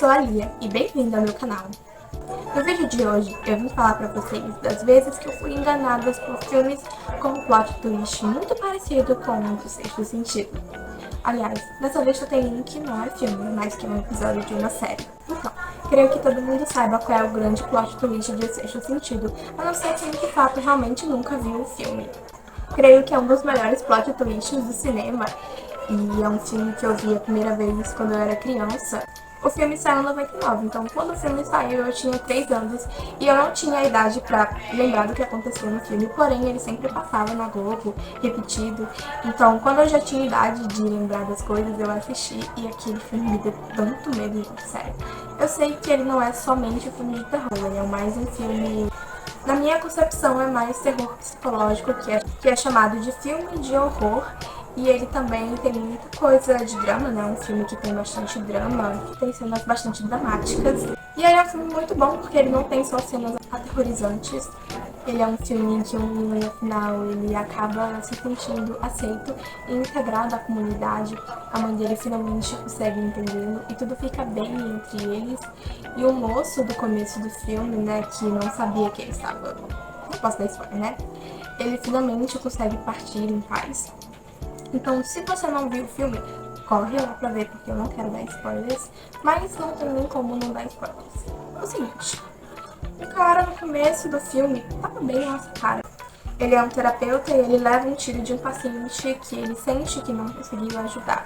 sou a Lia e bem-vinda ao meu canal. No vídeo de hoje eu vim falar pra vocês das vezes que eu fui enganada por filmes com um plot twist muito parecido com o do Sexto Sentido. Aliás, dessa vez eu tenho um que não é filme, mas que é um episódio de uma série. Então, creio que todo mundo saiba qual é o grande plot twist de Sexto Sentido, a não ser quem de fato realmente nunca viu o filme. Creio que é um dos melhores plot twists do cinema e é um filme que eu vi a primeira vez quando eu era criança. O filme saiu em 99, então quando o filme saiu eu tinha 3 anos e eu não tinha a idade pra lembrar do que aconteceu no filme, porém ele sempre passava na Globo, repetido. Então quando eu já tinha idade de lembrar das coisas, eu assisti e aquele filme me deu tanto medo, gente, sério. Eu sei que ele não é somente um filme de terror, ele é mais um filme... Na minha concepção é mais terror psicológico, que é chamado de filme de horror. E ele também tem muita coisa de drama, né? Um filme que tem bastante drama, que tem cenas bastante dramáticas. E aí é um filme muito bom, porque ele não tem só cenas aterrorizantes. Ele é um filme em que o menino, no final, ele acaba se sentindo aceito e integrado à comunidade. A mãe dele finalmente consegue entendê-lo e tudo fica bem entre eles. E o moço do começo do filme, né, que não sabia que ele estava... Não posso dar spoiler, né? Ele finalmente consegue partir em paz. Então, se você não viu o filme, corre lá pra ver, porque eu não quero dar spoilers, mas não tem nem como não dar spoilers. É o seguinte, o cara no começo do filme tava bem na nossa cara. Ele é um terapeuta e ele leva um tiro de um paciente que ele sente que não conseguiu ajudar.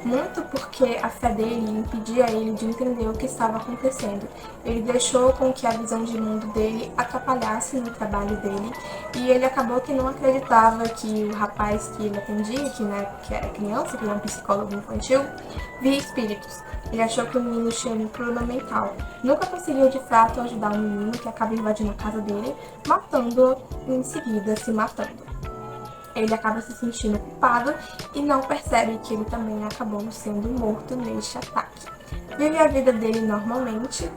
Muito porque a fé dele impedia ele de entender o que estava acontecendo. Ele deixou com que a visão de mundo dele atrapalhasse no trabalho dele e ele acabou que não acreditava que o rapaz que ele atendia, que era criança, que era um psicólogo infantil, via espíritos. Ele achou que o menino tinha um problema mental. Nunca conseguiu de fato ajudar o menino, que acaba invadindo a casa dele, matando-o e em seguida se matando. Ele acaba se sentindo culpado e não percebe que ele também acabou sendo morto neste ataque. Vive a vida dele normalmente,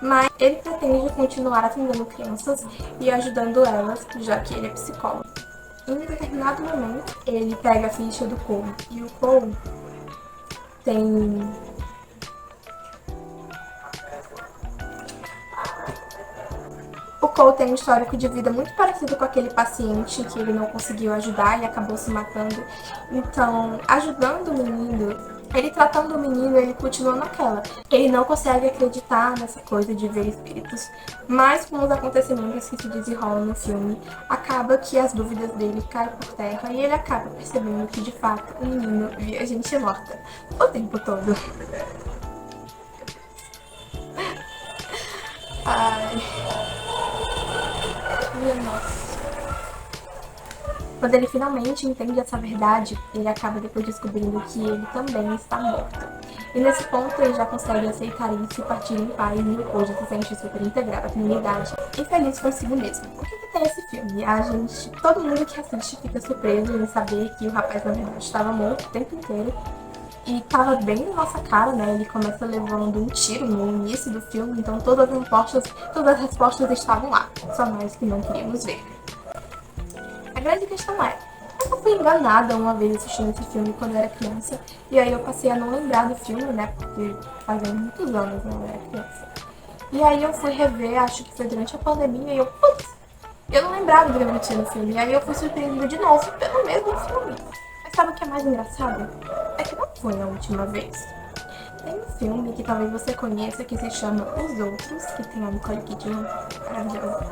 mas ele pretende continuar atendendo crianças e ajudando elas, já que ele é psicólogo. Em um determinado momento, ele pega a ficha do Cole, e o Cole tem... O Cole tem um histórico de vida muito parecido com aquele paciente que ele não conseguiu ajudar e acabou se matando. Então, ajudando o menino, ele tratando o menino, ele continua naquela. Ele não consegue acreditar nessa coisa de ver espíritos, mas com os acontecimentos que se desenrolam no filme, acaba que as dúvidas dele caem por terra e ele acaba percebendo que, de fato, o menino via gente morta o tempo todo. Ai... Nossa. Quando ele finalmente entende essa verdade, ele acaba depois descobrindo que ele também está morto. E nesse ponto ele já consegue aceitar isso e partir em paz e depois se sente super integrado à comunidade e feliz consigo mesmo. O que tem esse filme? Todo mundo que assiste fica surpreso em saber que o rapaz na verdade estava morto o tempo inteiro. E tava bem na nossa cara, né? Ele começa levando um tiro no início do filme, então todas as respostas estavam lá, só nós que não queríamos ver. A grande questão é, eu fui enganada uma vez assistindo esse filme quando eu era criança, e aí eu passei a não lembrar do filme, né? Porque fazia muitos anos, né? Eu era criança. E aí eu fui rever, acho que foi durante a pandemia, e eu não lembrava do que eu tinha no filme, e aí eu fui surpreendida de novo pelo mesmo filme. Mas sabe o que é mais engraçado? É que não foi a última vez. Tem um filme que talvez você conheça que se chama Os Outros, que tem a Nicole Kidman, maravilhosa,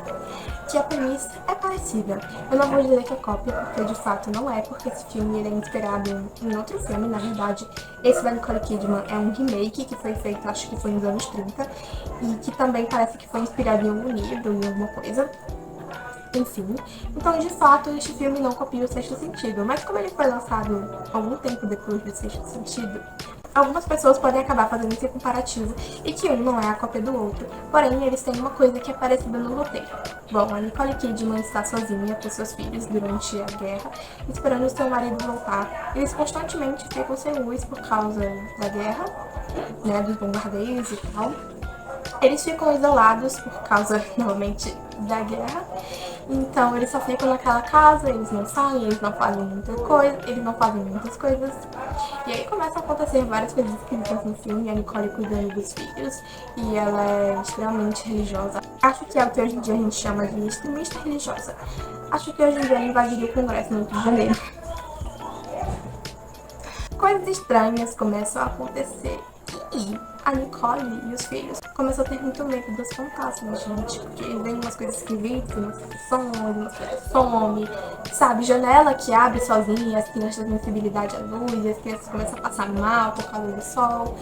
que a premissa é parecida. Eu não vou dizer que é cópia, porque de fato não é, porque esse filme ele é inspirado em outro filme, na verdade. Esse da Nicole Kidman é um remake que foi feito, acho que foi nos anos 30, e que também parece que foi inspirado em algum livro, em alguma coisa. Enfim, então de fato este filme não copia o Sexto Sentido, mas como ele foi lançado algum tempo depois do Sexto Sentido, algumas pessoas podem acabar fazendo esse comparativo e que um não é a cópia do outro, porém eles têm uma coisa que é parecida no roteiro. Bom, a Nicole Kidman está sozinha com seus filhos durante a guerra, esperando seu marido voltar. Eles constantemente ficam sem luz por causa da guerra, né, dos bombardeios e tal. Eles ficam isolados por causa, novamente, da guerra. Então eles só ficam naquela casa, eles não saem, eles não fazem muitas coisas. E aí começam a acontecer várias coisas esquisitas no filme, a Nicole cuidando dos filhos, e ela é extremamente religiosa. Acho que é o que hoje em dia a gente chama de extremista religiosa. Acho que hoje em dia ela invadiria o Congresso no Rio de Janeiro. Coisas estranhas começam a acontecer. E a Nicole e os filhos começam a ter muito medo dos fantasmas, gente. Porque vem umas coisas esquisitas, umas coisas somem, sabe? Janela que abre sozinha, as crianças têm sensibilidade à luz, e as crianças começam a passar mal por causa do sol.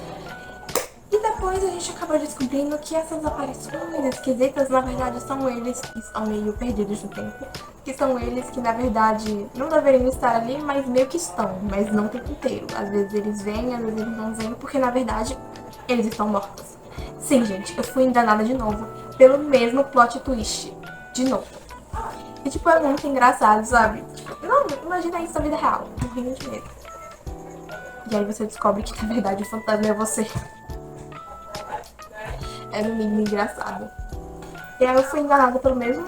E depois a gente acaba descobrindo que essas aparições esquisitas, na verdade, são eles que estão meio perdidos no tempo. Que são eles que, na verdade, não deveriam estar ali, mas meio que estão, mas não o tempo inteiro. Às vezes eles vêm, às vezes eles não vêm, porque, na verdade, eles estão mortos. Sim, gente, eu fui enganada de novo pelo mesmo plot twist. De novo. E, tipo, é muito engraçado, sabe? Tipo, não, imagina isso na vida real. Morrendo de medo. E aí você descobre que, na verdade, o fantasma é você. É no mínimo engraçado. E aí eu fui enganada pelo mesmo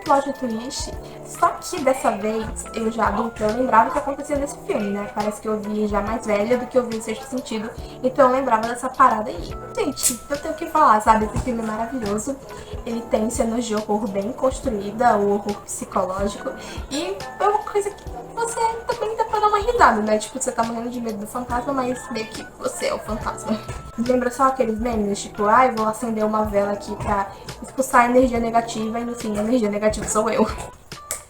plot twist, só que dessa vez, eu já adulta, eu lembrava o que acontecia nesse filme, né? Parece que eu vi já mais velha do que eu vi o Sexto Sentido, então eu lembrava dessa parada aí. Gente, eu tenho que falar, sabe? Esse filme é maravilhoso, ele tem cenas de horror bem construída, o horror psicológico, e é uma coisa que você também dá pra dar uma risada, né? Tipo, você tá morrendo de medo do fantasma, mas meio que você é o fantasma. Lembra só aqueles memes, tipo, eu vou acender uma vela aqui pra expulsar a energia negativa e no fim a energia negativa sou eu.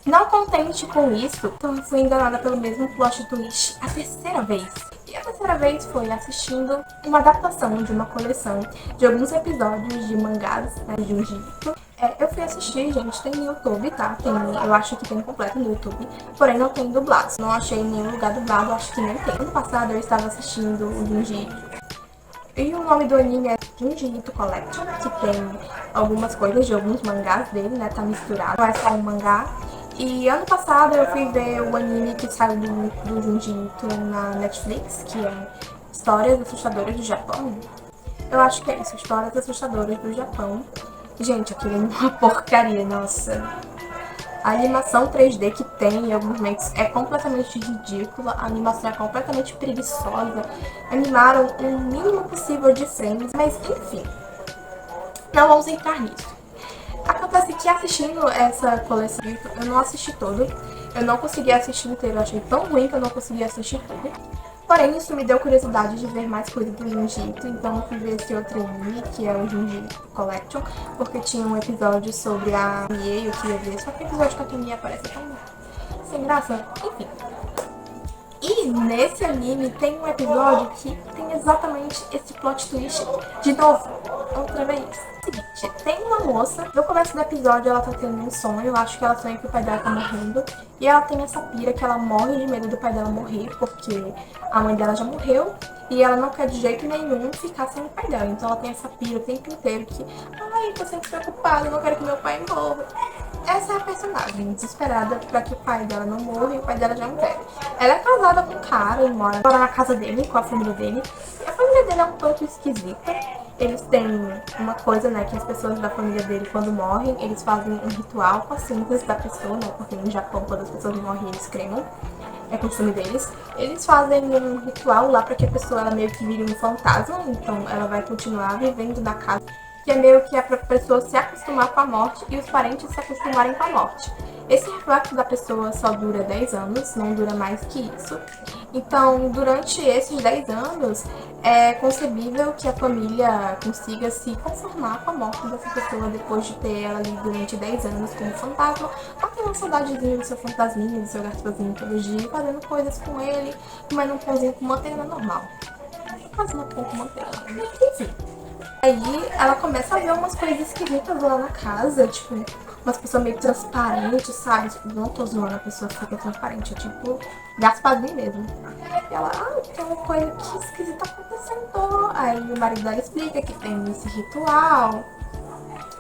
Não contente com isso, então eu fui enganada pelo mesmo plot twist a terceira vez. E a terceira vez foi assistindo uma adaptação de uma coleção de alguns episódios de mangás, né, de Junji Ito. Eu fui assistir, gente, tem no YouTube, tá? Eu acho que tem completo no YouTube, porém não tem dublado. Não achei em nenhum lugar dublado, acho que nem tem. Ano passado eu estava assistindo o Junji Ito. E o nome do anime é Junji Ito Collection, que tem algumas coisas de alguns mangás dele, né? Tá misturado, não é só um mangá. E ano passado eu fui ver o anime que saiu do Junji Ito na Netflix, que é Histórias Assustadoras do Japão. Eu acho que é isso, Histórias Assustadoras do Japão. Gente, aquilo é uma porcaria, nossa. A animação 3D que tem em alguns momentos é completamente ridícula, a animação é completamente preguiçosa, animaram o mínimo possível de frames, mas enfim, não vamos entrar nisso. Acontece que assistindo essa coleção, eu não assisti todo, eu não consegui assistir inteiro, eu achei tão ruim que eu não consegui assistir tudo. Porém, isso me deu curiosidade de ver mais coisas do Junji Ito, então eu fui ver esse outro anime, que é o Junji Ito Collection, porque tinha um episódio sobre a Mie, eu queria ver, só que o episódio com a Mie aparece tão sem graça, enfim. E nesse anime tem um episódio que tem exatamente esse plot twist de novo, outra vez. Seguinte, tem uma moça, no começo do episódio ela tá tendo um sonho, eu acho que ela sonha que o pai dela tá morrendo, e ela tem essa pira que ela morre de medo do pai dela morrer, porque a mãe dela já morreu, e ela não quer de jeito nenhum ficar sem o pai dela, então ela tem essa pira o tempo inteiro que, tô sempre preocupada, eu não quero que meu pai morra. Essa é a personagem, desesperada pra que o pai dela não morra e o pai dela já não quer. Ela é casada com um cara e mora na casa dele, com a família dele. E a família dele é um tanto esquisita. Eles têm uma coisa, né, que as pessoas da família dele, quando morrem, eles fazem um ritual com as cinzas da pessoa, né, porque no Japão, quando as pessoas morrem, eles cremam. É costume deles. Eles fazem um ritual lá pra que a pessoa ela meio que vire um fantasma, então ela vai continuar vivendo na casa, que é meio que é pra pessoa se acostumar com a morte e os parentes se acostumarem com a morte. Esse reflexo da pessoa só dura 10 anos, não dura mais que isso. Então, durante esses 10 anos, é concebível que a família consiga se conformar com a morte dessa pessoa depois de ter ela ali durante 10 anos como fantasma, batendo uma saudadezinha do seu fantasminha, do seu Gasparzinho todo dia, fazendo coisas com ele, comendo um pãozinho com manteiga normal. Fazendo um pão com manteiga. Enfim. Aí ela começa a ver umas coisas esquisitas lá na casa, tipo, umas pessoas meio transparentes, sabe? Tipo, não tô zoando, a pessoa fica transparente, é tipo Gasparzinho mesmo. E ela, tem uma coisa que esquisita acontecendo. Aí o marido dela explica que tem esse ritual.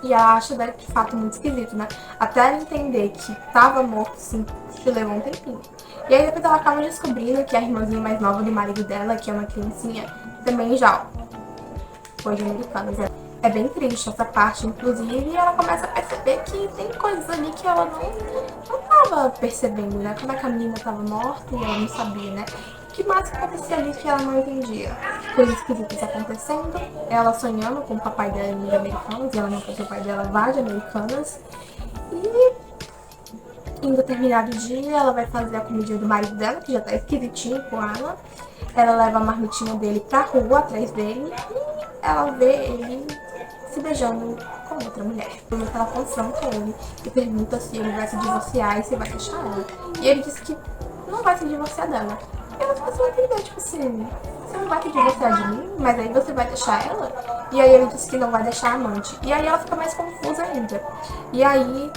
E ela acha de fato muito esquisito, né? Até ela entender que tava morto, assim, levou um tempinho. E aí depois ela acaba descobrindo que a irmãzinha mais nova do marido dela, que é uma criancinha, também já, coisa americana, É bem triste essa parte, inclusive, e ela começa a perceber que tem coisas ali que ela não tava percebendo, né? Como é que a menina tava morta e ela não sabia, né? O que mais acontecia ali que ela não entendia? Coisas esquisitas acontecendo, ela sonhando com o papai dela em Americanas, e ela não quer que o pai dela vá de Americanas. E em determinado dia, ela vai fazer a comidinha do marido dela, que já tá esquisitinho com ela. Ela leva a marmitinha dele pra rua, atrás dele, e ela vê ele se beijando com outra mulher. Ela confronta ele e pergunta se ele vai se divorciar e se vai deixar ela. E ele diz que não vai se divorciar dela. E ela começa a entender, tipo assim, você não vai se divorciar de mim, mas aí você vai deixar ela? E aí ele diz que não vai deixar a amante. E aí ela fica mais confusa ainda. E aí,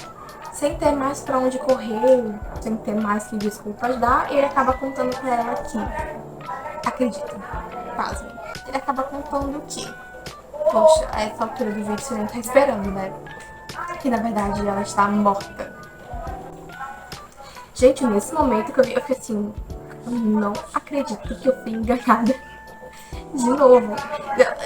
sem ter mais pra onde correr, sem ter mais que desculpas dar, ele acaba contando pra ela que, acredita, pasmem, ele acaba contando que, poxa, a essa altura do vídeo você nem tá esperando, né? Que na verdade ela está morta. Gente, nesse momento que eu vi, eu fiquei assim, eu não acredito que eu fui enganada de novo.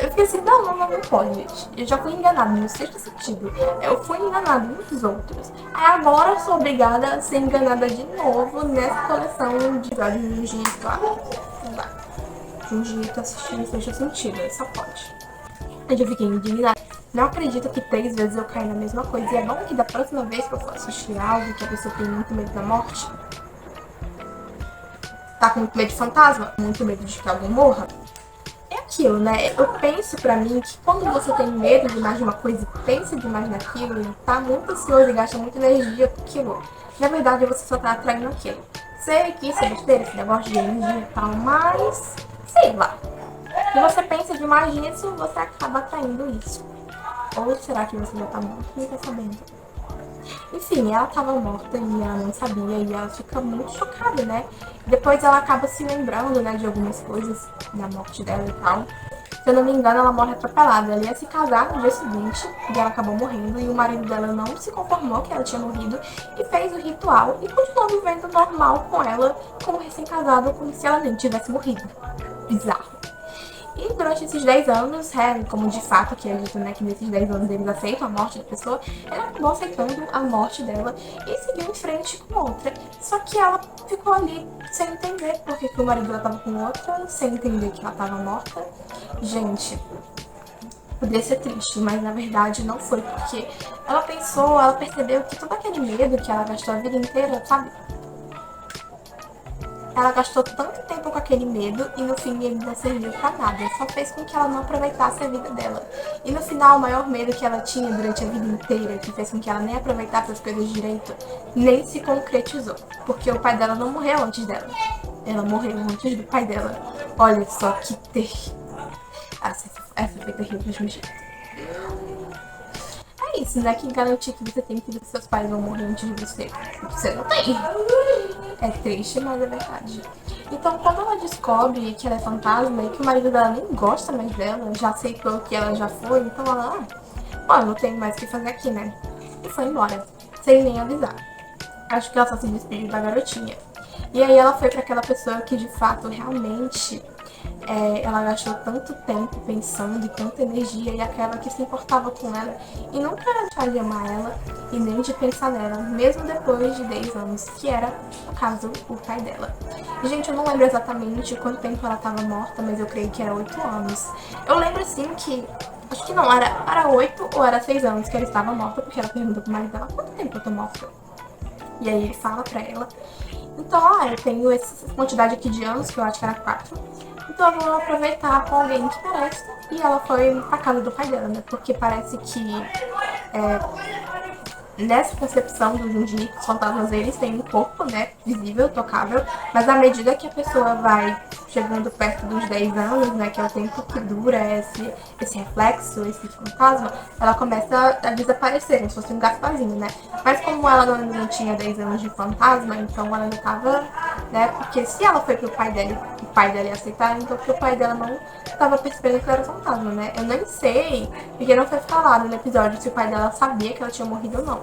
Eu fiquei assim, não pode, gente. Eu já fui enganada no sexto sentido. Eu fui enganada nos outros. Aí agora eu sou obrigada a ser enganada de novo nessa coleção de episódios de Jiu-Jitsu. Não dá. Jiu-Jitsu assistir no sexto sentido, só pode. Aí eu fiquei indignada. Não acredito que 3 vezes eu caí na mesma coisa. E é bom que da próxima vez que eu for assistir algo que a pessoa tem muito medo da morte, tá com muito medo de fantasma, muito medo de que alguém morra, é aquilo, né? Eu penso pra mim que quando você tem medo demais de uma coisa e pensa demais naquilo e tá muito ansioso e gasta muita energia com aquilo, na verdade você só tá atraindo aquilo. Sei que isso é besteira, esse negócio de energia e tal, mas sei lá. Se você pensa demais nisso, você acaba atraindo isso. Ou será que você já tá morto? Não tá sabendo. Enfim, ela tava morta e ela não sabia e ela fica muito chocada, né? Depois ela acaba se lembrando, né, de algumas coisas da morte dela e tal. Se eu não me engano, ela morre atropelada. Ela ia se casar no dia seguinte e ela acabou morrendo. E o marido dela não se conformou que ela tinha morrido e fez o ritual e continuou vivendo normal com ela, como recém-casado, como se ela nem tivesse morrido. Bizarro. E durante esses 10 anos, como de fato que é dito, né, que nesses 10 anos eles aceitam a morte da pessoa, ela acabou aceitando a morte dela e seguiu em frente com outra. Só que ela ficou ali sem entender porque que o marido dela tava com outra, sem entender que ela tava morta. Gente, poderia ser triste, mas na verdade não foi, porque ela pensou, ela percebeu que todo aquele medo que ela gastou a vida inteira, sabe? Ela gastou tanto tempo com aquele medo e no fim ele não serviu pra nada. Só fez com que ela não aproveitasse a vida dela. E no final, o maior medo que ela tinha durante a vida inteira, que fez com que ela nem aproveitasse as coisas direito, nem se concretizou. Porque o pai dela não morreu antes dela. Ela morreu antes do pai dela. Olha só que terrível. Essa foi terrível mesmo jeito. É isso, né? Que garantir que você tem que seus pais vão morrer antes de você. Você não tem. É triste, mas é verdade. Então, quando ela descobre que ela é fantasma e que o marido dela nem gosta mais dela, já aceitou que ela já foi, então ela, bom, eu não tenho mais o que fazer aqui, né? E foi embora, sem nem avisar. Acho que ela só se despediu da garotinha. E aí ela foi pra aquela pessoa que de fato realmente ela gastou tanto tempo pensando e tanta energia, e aquela que se importava com ela e nunca deixava de amar ela e nem de pensar nela, mesmo depois de 10 anos, que era, no caso, o pai dela. E, gente, eu não lembro exatamente quanto tempo ela estava morta, mas eu creio que era 8 anos. Eu lembro, assim, que acho que não, era 8 ou era 6 anos que ela estava morta, porque ela perguntou pro marido dela, quanto tempo eu tô morta? E aí ele fala pra ela, então, eu tenho essa quantidade aqui de anos, que eu acho que era 4. Então eu vou aproveitar com alguém que parece. E ela foi pra casa do pai dela, né? Porque parece que nessa concepção do Junji, os fantasmas eles têm um corpo, né? Visível, tocável. Mas à medida que a pessoa vai chegando perto dos 10 anos, né? Que é o tempo que dura esse reflexo, esse fantasma, ela começa a desaparecer, como se fosse um Gasparzinho, né? Mas como ela não tinha 10 anos de fantasma, então ela ainda tava, né? Porque se ela foi pro pai dela e o pai dela ia aceitar, então porque o pai dela não tava percebendo que ela era fantasma, né? Eu nem sei, porque não foi falado no episódio se o pai dela sabia que ela tinha morrido ou não.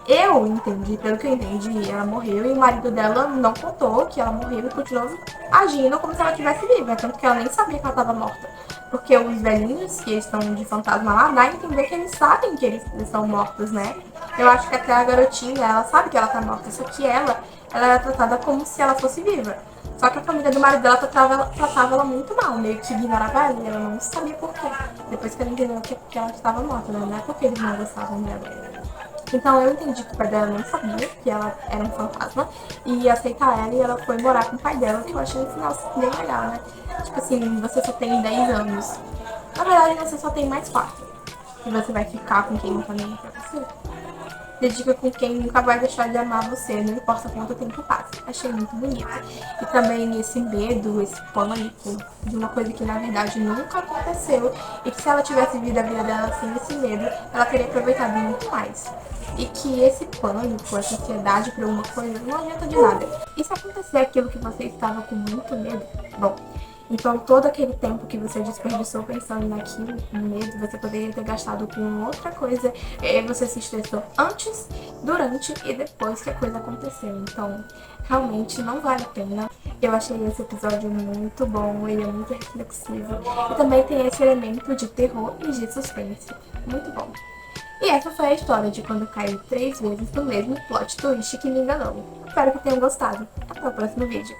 Eu entendi, pelo que eu entendi, ela morreu e o marido dela não contou que ela morreu e continuou agindo como se ela estivesse viva, tanto que ela nem sabia que ela estava morta. Porque os velhinhos que estão de fantasma lá, dá a entender que eles sabem que eles estão mortos, né? Eu acho que até a garotinha, ela sabe que ela tá morta, só que ela era tratada como se ela fosse viva. Só que a família do marido dela tratava ela muito mal, meio que ignorava ela e ela não sabia por quê. Depois que ela entendeu que ela estava morta, né? Não é porque eles não gostavam dela. Então eu entendi que o pai dela não sabia que ela era um fantasma e ia aceitar ela e ela foi morar com o pai dela, que eu achei um final bem legal, né? Tipo assim, você só tem 10 anos. Na verdade, você só tem mais 4. E você vai ficar com quem não tá nem pra você. Dedica com quem nunca vai deixar de amar você, não importa quanto tempo passe. Achei muito bonito. E também esse medo, esse pânico de uma coisa que na verdade nunca aconteceu e que se ela tivesse vivido a vida dela sem esse medo, ela teria aproveitado muito mais. E que esse pânico, essa ansiedade por alguma coisa não adianta de nada. E se acontecer aquilo que você estava com muito medo, bom, então, todo aquele tempo que você desperdiçou pensando naquilo, no medo, você poderia ter gastado com outra coisa. E aí você se estressou antes, durante e depois que a coisa aconteceu. Então, realmente não vale a pena. Eu achei esse episódio muito bom, ele é muito reflexivo. E também tem esse elemento de terror e de suspense. Muito bom. E essa foi a história de quando eu caí 3 vezes no mesmo plot twist que me enganou. Espero que tenham gostado. Até o próximo vídeo.